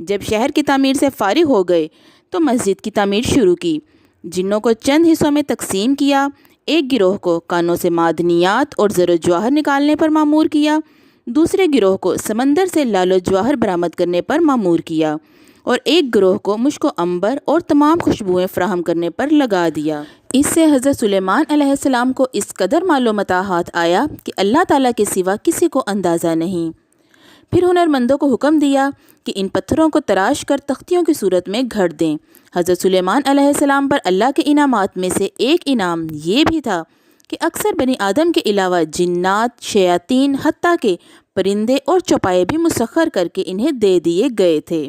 جب شہر کی تعمیر سے فارغ ہو گئے تو مسجد کی تعمیر شروع کی۔ جنوں کو چند حصوں میں تقسیم کیا۔ ایک گروہ کو کانوں سے معدنیات اور زر و جواہر نکالنے پر مامور کیا، دوسرے گروہ کو سمندر سے لال و جواہر برآمد کرنے پر مامور کیا، اور ایک گروہ کو مشک و عنبر اور تمام خوشبوئیں فراہم کرنے پر لگا دیا۔ اس سے حضرت سلیمان علیہ السلام کو اس قدر مال و متاحات آیا کہ اللہ تعالیٰ کے سوا کسی کو اندازہ نہیں۔ پھر ہنرمندوں کو حکم دیا کہ ان پتھروں کو تراش کر تختیوں کی صورت میں گھڑ دیں۔ حضرت سلیمان علیہ السلام پر اللہ کے انعامات میں سے ایک انعام یہ بھی تھا کہ اکثر بنی آدم کے علاوہ جنات، شیاطین، حتیٰ کہ پرندے اور چوپائے بھی مسخر کر کے انہیں دے دیے گئے تھے۔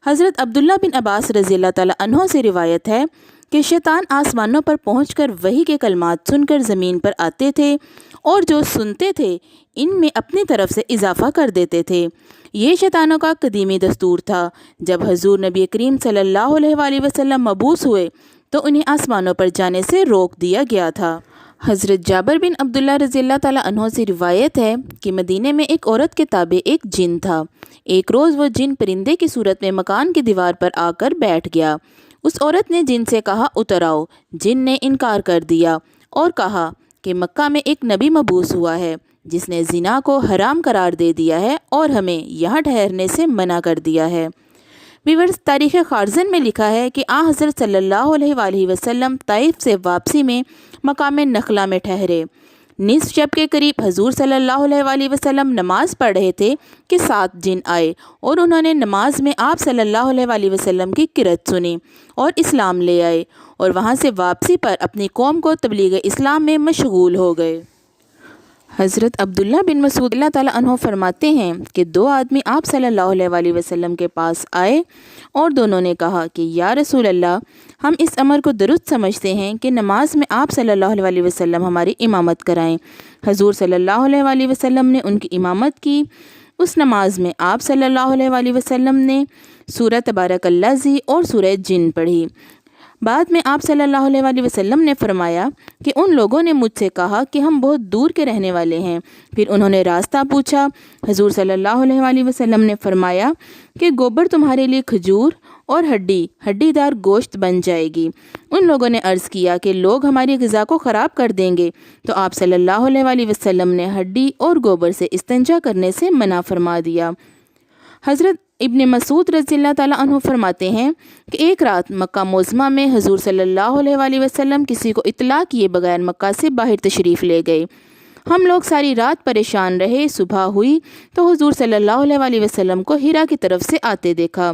حضرت عبداللہ بن عباس رضی اللہ تعالیٰ عنہ سے روایت ہے کہ شیطان آسمانوں پر پہنچ کر وحی کے کلمات سن کر زمین پر آتے تھے اور جو سنتے تھے ان میں اپنی طرف سے اضافہ کر دیتے تھے۔ یہ شیطانوں کا قدیمی دستور تھا۔ جب حضور نبی کریم صلی اللہ علیہ وآلہ وسلم مبعوث ہوئے تو انہیں آسمانوں پر جانے سے روک دیا گیا تھا۔ حضرت جابر بن عبداللہ رضی اللہ تعالیٰ عنہ سے روایت ہے کہ مدینے میں ایک عورت کے تابع ایک جن تھا۔ ایک روز وہ جن پرندے کی صورت میں مکان کی دیوار پر آ کر بیٹھ گیا۔ اس عورت نے جن سے کہا اتر آؤ۔ جن نے انکار کر دیا اور کہا کہ مکہ میں ایک نبی مبعوث ہوا ہے جس نے زنا کو حرام قرار دے دیا ہے اور ہمیں یہاں ٹھہرنے سے منع کر دیا ہے۔ ویورز، تاریخ خارزن میں لکھا ہے کہ حضرت صلی اللہ علیہ وآلہ وسلم طائف سے واپسی میں مقام نخلا میں ٹھہرے۔ نصف شب کے قریب حضور صلی اللہ علیہ وآلہ وسلم نماز پڑھ رہے تھے کہ 7 جن آئے اور انہوں نے نماز میں آپ صلی اللہ علیہ وآلہ وسلم کی قرأت سنی اور اسلام لے آئے، اور وہاں سے واپسی پر اپنی قوم کو تبلیغ اسلام میں مشغول ہو گئے۔ حضرت عبداللہ بن مسعود اللہ تعالیٰ عنہ فرماتے ہیں کہ 2 آدمی آپ صلی اللہ علیہ وآلہ وسلم کے پاس آئے اور دونوں نے کہا کہ یا رسول اللہ، ہم اس امر کو درست سمجھتے ہیں کہ نماز میں آپ صلی اللہ علیہ وآلہ وسلم ہماری امامت کرائیں۔ حضور صلی اللہ علیہ وآلہ وسلم نے ان کی امامت کی۔ اس نماز میں آپ صلی اللہ علیہ وآلہ وسلم نے سورہ تبارک الذی اور سورہ جن پڑھی۔ بعد میں آپ صلی اللہ علیہ وآلہ وسلم نے فرمایا کہ ان لوگوں نے مجھ سے کہا کہ ہم بہت دور کے رہنے والے ہیں۔ پھر انہوں نے راستہ پوچھا۔ حضور صلی اللہ علیہ وآلہ وسلم نے فرمایا کہ گوبر تمہارے لیے کھجور اور ہڈی دار گوشت بن جائے گی۔ ان لوگوں نے عرض کیا کہ لوگ ہماری غذا کو خراب کر دیں گے، تو آپ صلی اللہ علیہ وآلہ وسلم نے ہڈی اور گوبر سے استنجا کرنے سے منع فرما دیا۔ حضرت ابن مسعود رضی اللہ تعالیٰ عنہ فرماتے ہیں کہ ایک رات مکہ معظمہ میں حضور صلی اللہ علیہ وآلہ وسلم کسی کو اطلاع کیے بغیر مکہ سے باہر تشریف لے گئے۔ ہم لوگ ساری رات پریشان رہے۔ صبح ہوئی تو حضور صلی اللہ علیہ وآلہ وسلم کو ہیرا کی طرف سے آتے دیکھا۔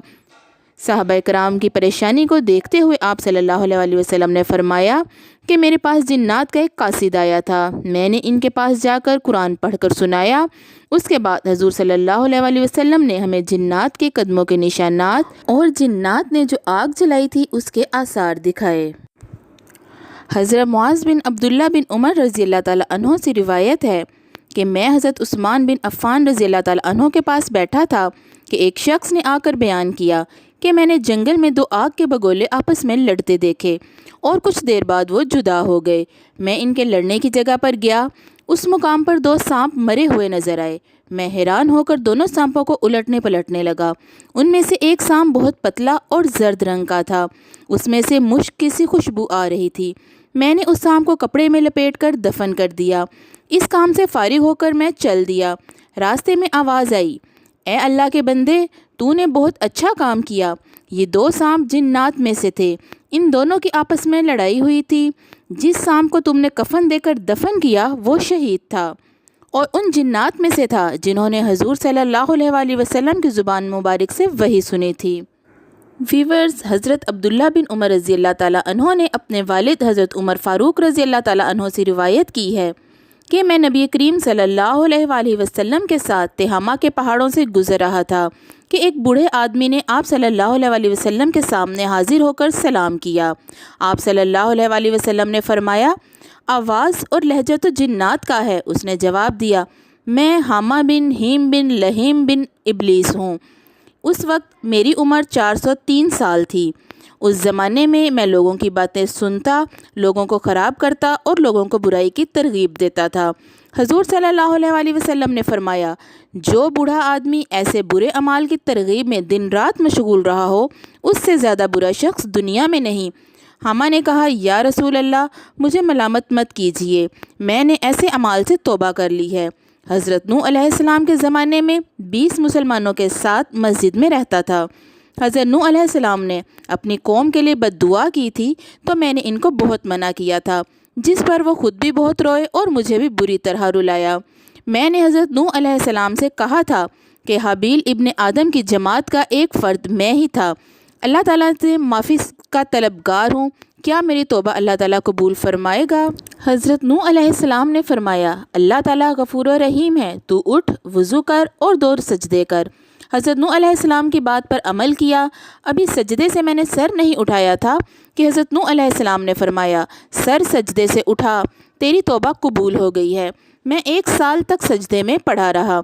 صحابہ کرام کی پریشانی کو دیکھتے ہوئے آپ صلی اللہ علیہ وآلہ وسلم نے فرمایا کہ میرے پاس جنات کا ایک قاصد آیا تھا، میں نے ان کے پاس جا کر قرآن پڑھ کر سنایا۔ اس کے بعد حضور صلی اللہ علیہ وآلہ وسلم نے ہمیں جنات کے قدموں کے نشانات اور جنات نے جو آگ جلائی تھی اس کے آثار دکھائے۔ حضرت معاذ بن عبداللہ بن عمر رضی اللہ تعالیٰ عنہ سے روایت ہے کہ میں حضرت عثمان بن عفان رضی اللہ تعالیٰ عنہ کے پاس بیٹھا تھا کہ ایک شخص نے آ کر بیان کیا کہ میں نے جنگل میں 2 آگ کے بگولے آپس میں لڑتے دیکھے اور کچھ دیر بعد وہ جدا ہو گئے۔ میں ان کے لڑنے کی جگہ پر گیا، اس مقام پر 2 سانپ مرے ہوئے نظر آئے۔ میں حیران ہو کر دونوں سانپوں کو الٹنے پلٹنے لگا۔ ان میں سے ایک سانپ بہت پتلا اور زرد رنگ کا تھا، اس میں سے مشک کی سی خوشبو آ رہی تھی۔ میں نے اس سانپ کو کپڑے میں لپیٹ کر دفن کر دیا۔ اس کام سے فارغ ہو کر میں چل دیا۔ راستے میں آواز آئی، اے اللہ کے بندے، تو نے بہت اچھا کام کیا۔ یہ 2 سانپ جنات میں سے تھے، ان دونوں کی آپس میں لڑائی ہوئی تھی۔ جس سانپ کو تم نے کفن دے کر دفن کیا وہ شہید تھا اور ان جنات میں سے تھا جنہوں نے حضور صلی اللہ علیہ وآلہ وسلم کی زبان مبارک سے وحی سنی تھی۔ ویورز، حضرت عبداللہ بن عمر رضی اللہ تعالیٰ عنہ نے اپنے والد حضرت عمر فاروق رضی اللہ تعالیٰ عنہ سے روایت کی ہے کہ میں نبی کریم صلی اللہ علیہ وآلہ وسلم کے ساتھ تہامہ کے پہاڑوں سے گزر رہا تھا کہ ایک بوڑھے آدمی نے آپ صلی اللہ علیہ وآلہ وسلم کے سامنے حاضر ہو کر سلام کیا۔ آپ صلی اللہ علیہ وآلہ وسلم نے فرمایا، آواز اور لہجہ تو جنات کا ہے۔ اس نے جواب دیا، میں حامہ بن ہیم بن لہیم بن ابلیس ہوں۔ اس وقت میری عمر 403 سال تھی اس زمانے میں میں لوگوں کی باتیں سنتا، لوگوں کو خراب کرتا اور لوگوں کو برائی کی ترغیب دیتا تھا۔ حضور صلی اللہ علیہ وسلم نے فرمایا، جو بوڑھا آدمی ایسے برے اعمال کی ترغیب میں دن رات مشغول رہا ہو، اس سے زیادہ برا شخص دنیا میں نہیں۔ حما نے کہا، یا رسول اللہ، مجھے ملامت مت کیجیے، میں نے ایسے اعمال سے توبہ کر لی ہے۔ حضرت نوح علیہ السلام کے زمانے میں 20 مسلمانوں کے ساتھ مسجد میں رہتا تھا۔ حضرت نوح علیہ السلام نے اپنی قوم کے لیے بد دعا کی تھی تو میں نے ان کو بہت منع کیا تھا، جس پر وہ خود بھی بہت روئے اور مجھے بھی بری طرح رلایا۔ میں نے حضرت نوح علیہ السلام سے کہا تھا کہ حابیل ابن آدم کی جماعت کا ایک فرد میں ہی تھا، اللہ تعالیٰ سے معافی کا طلبگار ہوں، کیا میری توبہ اللہ تعالیٰ قبول فرمائے گا؟ حضرت نوح علیہ السلام نے فرمایا، اللہ تعالیٰ غفور و رحیم ہے، تو اٹھ، وضو کر اور 2 سجدے کر۔ حضرت نوح علیہ السلام کی بات پر عمل کیا۔ ابھی سجدے سے میں نے سر نہیں اٹھایا تھا کہ حضرت نوح علیہ السلام نے فرمایا، سر سجدے سے اٹھا، تیری توبہ قبول ہو گئی ہے۔ میں 1 سال تک سجدے میں پڑا رہا۔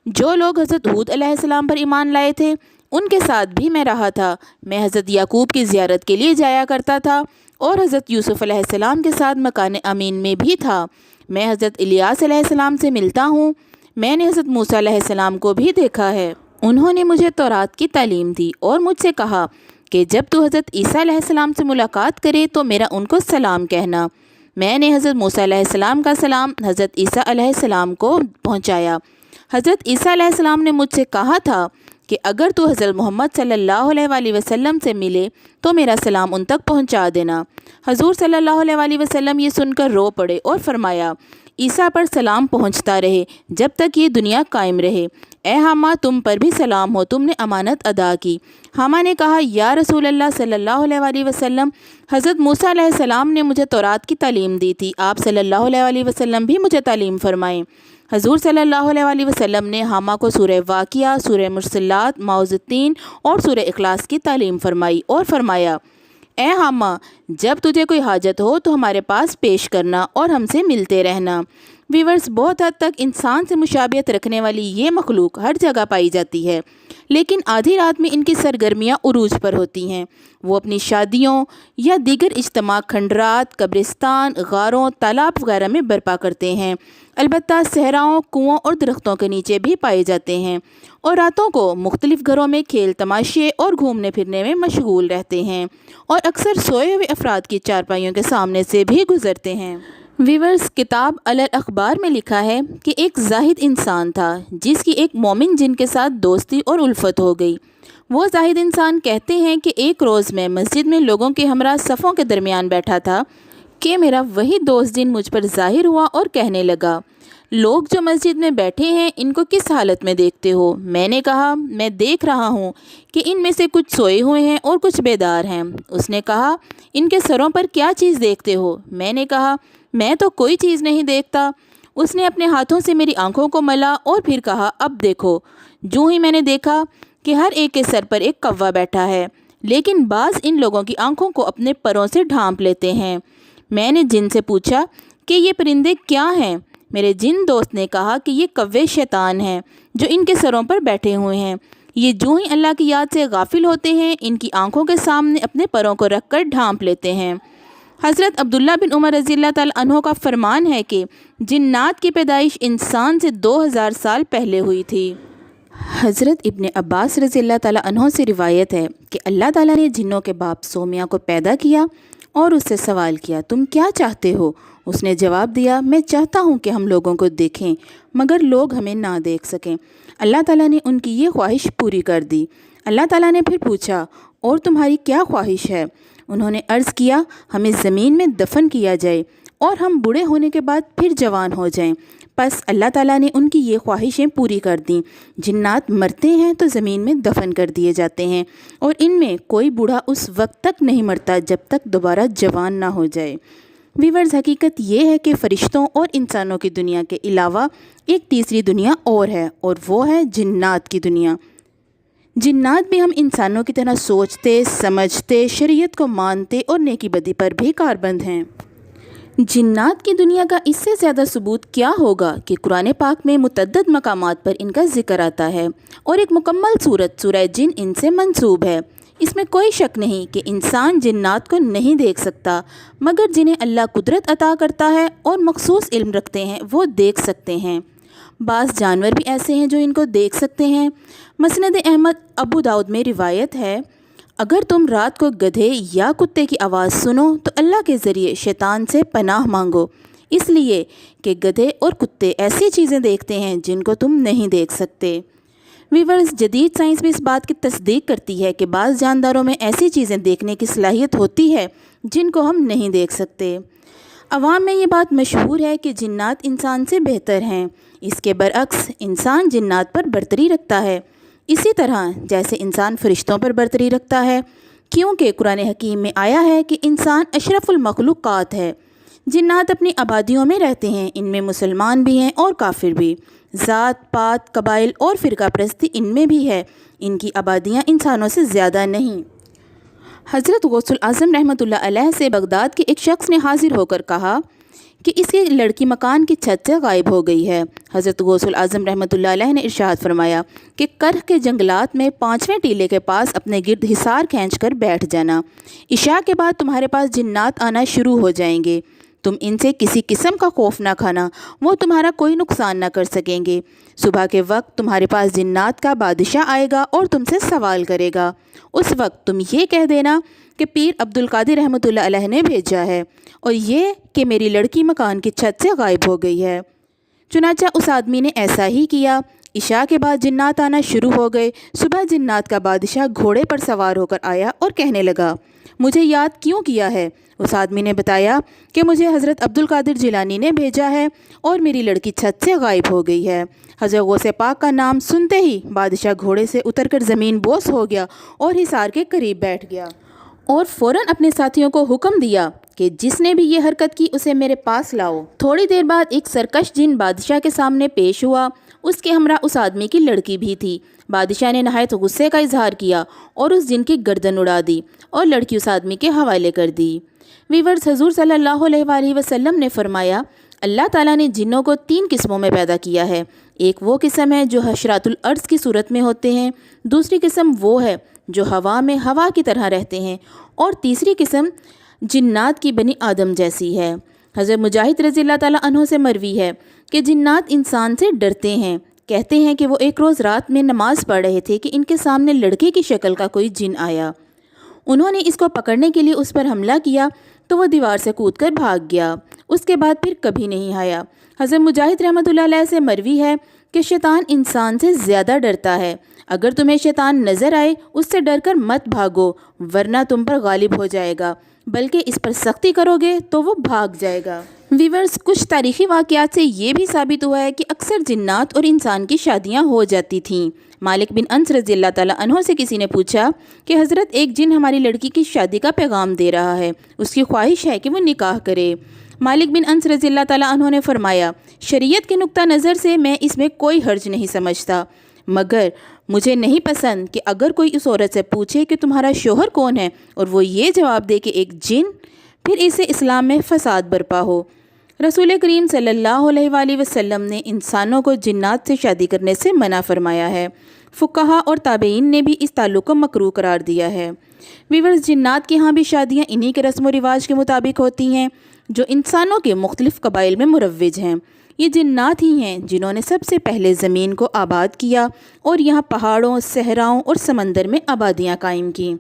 جو لوگ حضرت ہود علیہ السلام پر ایمان لائے تھے، ان کے ساتھ بھی میں رہا تھا۔ میں حضرت یعقوب کی زیارت کے لیے جایا کرتا تھا اور حضرت یوسف علیہ السلام کے ساتھ مکان امین میں بھی تھا۔ میں حضرت الیاس علیہ السلام سے ملتا ہوں۔ میں نے حضرت موسیٰ علیہ السلام کو بھی دیکھا ہے۔ انہوں نے مجھے تورات کی تعلیم دی اور مجھ سے کہا کہ جب تو حضرت عیسیٰ علیہ السلام سے ملاقات کرے تو میرا ان کو سلام کہنا۔ میں نے حضرت موسیٰ علیہ السلام کا سلام حضرت عیسیٰ علیہ السلام کو پہنچایا۔ حضرت عیسیٰ علیہ السلام نے مجھ سے کہا تھا کہ اگر تو حضرت محمد صلی اللہ علیہ وسلم سے ملے تو میرا سلام ان تک پہنچا دینا۔ حضور صلی اللہ علیہ وسلم یہ سن کر رو پڑے اور فرمایا، عیسیٰ پر سلام پہنچتا رہے جب تک یہ دنیا قائم رہے۔ اے حما، تم پر بھی سلام ہو، تم نے امانت ادا کی۔ حما نے کہا، یا رسول اللہ صلی اللہ علیہ وسلم، حضرت موسیٰ علیہ السلام نے مجھے تورات کی تعلیم دی تھی، آپ صلی اللہ علیہ وسلم بھی مجھے تعلیم فرمائیں۔ حضور صلی اللہ علیہ وسلم نے حما کو سورہ واقعہ، سورہ مرسلات، معوذتین اور سورہ اخلاص کی تعلیم فرمائی اور فرمایا، اے حما، جب تجھے کوئی حاجت ہو تو ہمارے پاس پیش کرنا اور ہم سے ملتے رہنا۔ ویورز، بہت حد تک انسان سے مشابہت رکھنے والی یہ مخلوق ہر جگہ پائی جاتی ہے، لیکن آدھی رات میں ان کی سرگرمیاں عروج پر ہوتی ہیں۔ وہ اپنی شادیوں یا دیگر اجتماع کھنڈرات، قبرستان، غاروں، تالاب وغیرہ میں برپا کرتے ہیں۔ البتہ صحراؤں، کنووں اور درختوں کے نیچے بھی پائے جاتے ہیں، اور راتوں کو مختلف گھروں میں کھیل تماشے اور گھومنے پھرنے میں مشغول رہتے ہیں، اور اکثر سوئے ہوئے افراد کی چارپائیوں کے سامنے سے بھی گزرتے ہیں۔ ویورز، کتاب الاخبار میں لکھا ہے کہ ایک زاہد انسان تھا جس کی ایک مومن جن کے ساتھ دوستی اور الفت ہو گئی۔ وہ زاہد انسان کہتے ہیں کہ ایک روز میں مسجد میں لوگوں کے ہمراہ صفوں کے درمیان بیٹھا تھا کہ میرا وہی دوست جن مجھ پر ظاہر ہوا اور کہنے لگا، لوگ جو مسجد میں بیٹھے ہیں ان کو کس حالت میں دیکھتے ہو؟ میں نے کہا، میں دیکھ رہا ہوں کہ ان میں سے کچھ سوئے ہوئے ہیں اور کچھ بیدار ہیں۔ اس نے کہا، ان کے سروں پر کیا چیز دیکھتے ہو؟ میں نے کہا، میں تو کوئی چیز نہیں دیکھتا۔ اس نے اپنے ہاتھوں سے میری آنکھوں کو ملا اور پھر کہا، اب دیکھو۔ جو ہی میں نے دیکھا کہ ہر ایک کے سر پر ایک کوا بیٹھا ہے، لیکن بعض ان لوگوں کی آنکھوں کو اپنے پروں سے ڈھانپ لیتے ہیں۔ میں نے جن سے پوچھا کہ یہ پرندے کیا ہیں؟ میرے جن دوست نے کہا کہ یہ کوے شیطان ہیں جو ان کے سروں پر بیٹھے ہوئے ہیں۔ یہ جو ہی اللہ کی یاد سے غافل ہوتے ہیں، ان کی آنکھوں کے سامنے اپنے پروں کو رکھ کر ڈھانپ لیتے ہیں۔ حضرت عبداللہ بن عمر رضی اللہ تعالیٰ عنہ کا فرمان ہے کہ جنات کی پیدائش انسان سے 2000 سال پہلے ہوئی تھی۔ حضرت ابن عباس رضی اللہ تعالیٰ عنہ سے روایت ہے کہ اللہ تعالیٰ نے جنوں کے باپ سومیا کو پیدا کیا اور اس سے سوال کیا، تم کیا چاہتے ہو؟ اس نے جواب دیا، میں چاہتا ہوں کہ ہم لوگوں کو دیکھیں مگر لوگ ہمیں نہ دیکھ سکیں۔ اللہ تعالیٰ نے ان کی یہ خواہش پوری کر دی۔ اللہ تعالیٰ نے پھر پوچھا، اور تمہاری کیا خواہش ہے؟ انہوں نے عرض کیا، ہمیں زمین میں دفن کیا جائے اور ہم بوڑھے ہونے کے بعد پھر جوان ہو جائیں۔ پس اللہ تعالیٰ نے ان کی یہ خواہشیں پوری کر دیں۔ جنات مرتے ہیں تو زمین میں دفن کر دیے جاتے ہیں، اور ان میں کوئی بوڑھا اس وقت تک نہیں مرتا جب تک دوبارہ جوان نہ ہو جائے۔ ویورز، حقیقت یہ ہے کہ فرشتوں اور انسانوں کی دنیا کے علاوہ ایک تیسری دنیا اور ہے، اور وہ ہے جنات کی دنیا۔ جنات بھی ہم انسانوں کی طرح سوچتے، سمجھتے، شریعت کو مانتے اور نیکی بدی پر بھی کاربند ہیں۔ جنات کی دنیا کا اس سے زیادہ ثبوت کیا ہوگا کہ قرآن پاک میں متعدد مقامات پر ان کا ذکر آتا ہے، اور ایک مکمل سورت سورہ جن ان سے منسوب ہے۔ اس میں کوئی شک نہیں کہ انسان جنات کو نہیں دیکھ سکتا، مگر جنہیں اللہ قدرت عطا کرتا ہے اور مخصوص علم رکھتے ہیں وہ دیکھ سکتے ہیں۔ بعض جانور بھی ایسے ہیں جو ان کو دیکھ سکتے ہیں۔ مسند احمد ابو داؤد میں روایت ہے، اگر تم رات کو گدھے یا کتے کی آواز سنو تو اللہ کے ذریعے شیطان سے پناہ مانگو، اس لیے کہ گدھے اور کتے ایسی چیزیں دیکھتے ہیں جن کو تم نہیں دیکھ سکتے۔ ویورز، جدید سائنس بھی اس بات کی تصدیق کرتی ہے کہ بعض جانداروں میں ایسی چیزیں دیکھنے کی صلاحیت ہوتی ہے جن کو ہم نہیں دیکھ سکتے۔ عوام میں یہ بات مشہور ہے کہ جنات انسان سے بہتر ہیں، اس کے برعکس انسان جنات پر برتری رکھتا ہے، اسی طرح جیسے انسان فرشتوں پر برتری رکھتا ہے، کیونکہ قرآن حکیم میں آیا ہے کہ انسان اشرف المخلوقات ہے۔ جنات اپنی آبادیوں میں رہتے ہیں، ان میں مسلمان بھی ہیں اور کافر بھی، ذات پات قبائل اور فرقہ پرستی ان میں بھی ہے، ان کی آبادیاں انسانوں سے زیادہ نہیں۔ حضرت غوث الاعظم رحمۃ اللہ علیہ سے بغداد کے ایک شخص نے حاضر ہو کر کہا کہ اس کی لڑکی مکان کی چھت سے غائب ہو گئی ہے۔ حضرت غوث الاعظم رحمۃ اللہ علیہ نے ارشاد فرمایا کہ کرخ کے جنگلات میں 5ویں ٹیلے کے پاس اپنے گرد حصار کھینچ کر بیٹھ جانا، عشاء کے بعد تمہارے پاس جنات آنا شروع ہو جائیں گے، تم ان سے کسی قسم کا خوف نہ کھانا، وہ تمہارا کوئی نقصان نہ کر سکیں گے۔ صبح کے وقت تمہارے پاس جنات کا بادشاہ آئے گا اور تم سے سوال کرے گا، اس وقت تم یہ کہہ دینا کہ پیر عبد القادر رحمۃ اللہ علیہ نے بھیجا ہے، اور یہ کہ میری لڑکی مکان کی چھت سے غائب ہو گئی ہے۔ چنانچہ اس آدمی نے ایسا ہی کیا، عشاء کے بعد جنات آنا شروع ہو گئے۔ صبح جنات کا بادشاہ گھوڑے پر سوار ہو کر آیا اور کہنے لگا، مجھے یاد کیوں کیا ہے؟ اس آدمی نے بتایا کہ مجھے حضرت عبد القادر جیلانی نے بھیجا ہے اور میری لڑکی چھت سے غائب ہو گئی ہے۔ حضرت غوث پاک کا نام سنتے ہی بادشاہ گھوڑے سے اتر کر زمین بوس ہو گیا اور حصار کے قریب بیٹھ گیا، اور فوراً اپنے ساتھیوں کو حکم دیا کہ جس نے بھی یہ حرکت کی اسے میرے پاس لاؤ۔ تھوڑی دیر بعد ایک سرکش جن بادشاہ کے سامنے پیش ہوا، اس کے ہمراہ اس آدمی کی لڑکی بھی تھی۔ بادشاہ نے نہایت غصے کا اظہار کیا اور اس جن کی گردن اڑا دی اور لڑکی اس آدمی کے حوالے کر دی۔ ویورز، حضور صلی اللہ علیہ وآلہ وسلم نے فرمایا، اللہ تعالیٰ نے جنوں کو 3 قسموں میں پیدا کیا ہے۔ ایک وہ قسم ہے جو حشرات الارض کی صورت میں ہوتے ہیں، دوسری قسم وہ ہے جو ہوا میں ہوا کی طرح رہتے ہیں، اور تیسری قسم جنات کی بنی آدم جیسی ہے۔ حضرت مجاہد رضی اللہ تعالیٰ عنہ سے مروی ہے کہ جنات انسان سے ڈرتے ہیں۔ کہتے ہیں کہ وہ ایک روز رات میں نماز پڑھ رہے تھے کہ ان کے سامنے لڑکے کی شکل کا کوئی جن آیا۔ انہوں نے اس کو پکڑنے کے لیے اس پر حملہ کیا تو وہ دیوار سے کود کر بھاگ گیا، اس کے بعد پھر کبھی نہیں آیا۔ حضرت مجاہد رحمۃ اللہ علیہ سے مروی ہے کہ شیطان انسان سے زیادہ ڈرتا ہے، اگر تمہیں شیطان نظر آئے اس سے ڈر کر مت بھاگو، ورنہ تم پر غالب ہو جائے گا، بلکہ اس پر سختی کرو گے تو وہ بھاگ جائے گا۔ ویورز، کچھ تاریخی واقعات سے یہ بھی ثابت ہوا ہے کہ اکثر جنات اور انسان کی شادیاں ہو جاتی تھیں۔ مالک بن انس رضی اللہ تعالیٰ عنہ سے کسی نے پوچھا کہ حضرت ایک جن ہماری لڑکی کی شادی کا پیغام دے رہا ہے، اس کی خواہش ہے کہ وہ نکاح کرے۔ مالک بن انس رضی اللہ تعالیٰ عنہ نے فرمایا، شریعت کے نقطہ نظر سے میں اس میں کوئی حرج نہیں سمجھتا، مگر مجھے نہیں پسند کہ اگر کوئی اس عورت سے پوچھے کہ تمہارا شوہر کون ہے اور وہ یہ جواب دے کہ ایک جن، پھر اسے اسلام میں فساد برپا ہو۔ رسول کریم صلی اللہ علیہ وآلہ وسلم نے انسانوں کو جنات سے شادی کرنے سے منع فرمایا ہے۔ فقہا اور تابعین نے بھی اس تعلق کو مکروہ قرار دیا ہے۔ ویورز، جنات کے ہاں بھی شادیاں انہی کے رسم و رواج کے مطابق ہوتی ہیں جو انسانوں کے مختلف قبائل میں مروج ہیں۔ یہ جنات ہی ہیں جنہوں نے سب سے پہلے زمین کو آباد کیا اور یہاں پہاڑوں، صحراؤں اور سمندر میں آبادیاں قائم کیں۔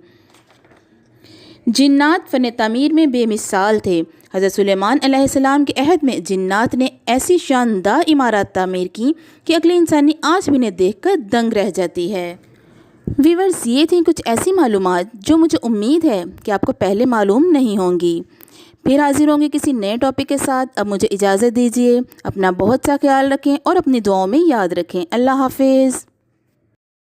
جنات فن تعمیر میں بے مثال تھے۔ حضرت سلیمان علیہ السلام کے عہد میں جنات نے ایسی شاندار عمارات تعمیر کی کہ عقل انسانی آج بھی انہیں دیکھ کر دنگ رہ جاتی ہے۔ ویورز، یہ تھیں کچھ ایسی معلومات جو مجھے امید ہے کہ آپ کو پہلے معلوم نہیں ہوں گی۔ پھر حاضر ہوں گے کسی نئے ٹاپک کے ساتھ۔ اب مجھے اجازت دیجیے، اپنا بہت سا خیال رکھیں اور اپنی دعاؤں میں یاد رکھیں۔ اللہ حافظ۔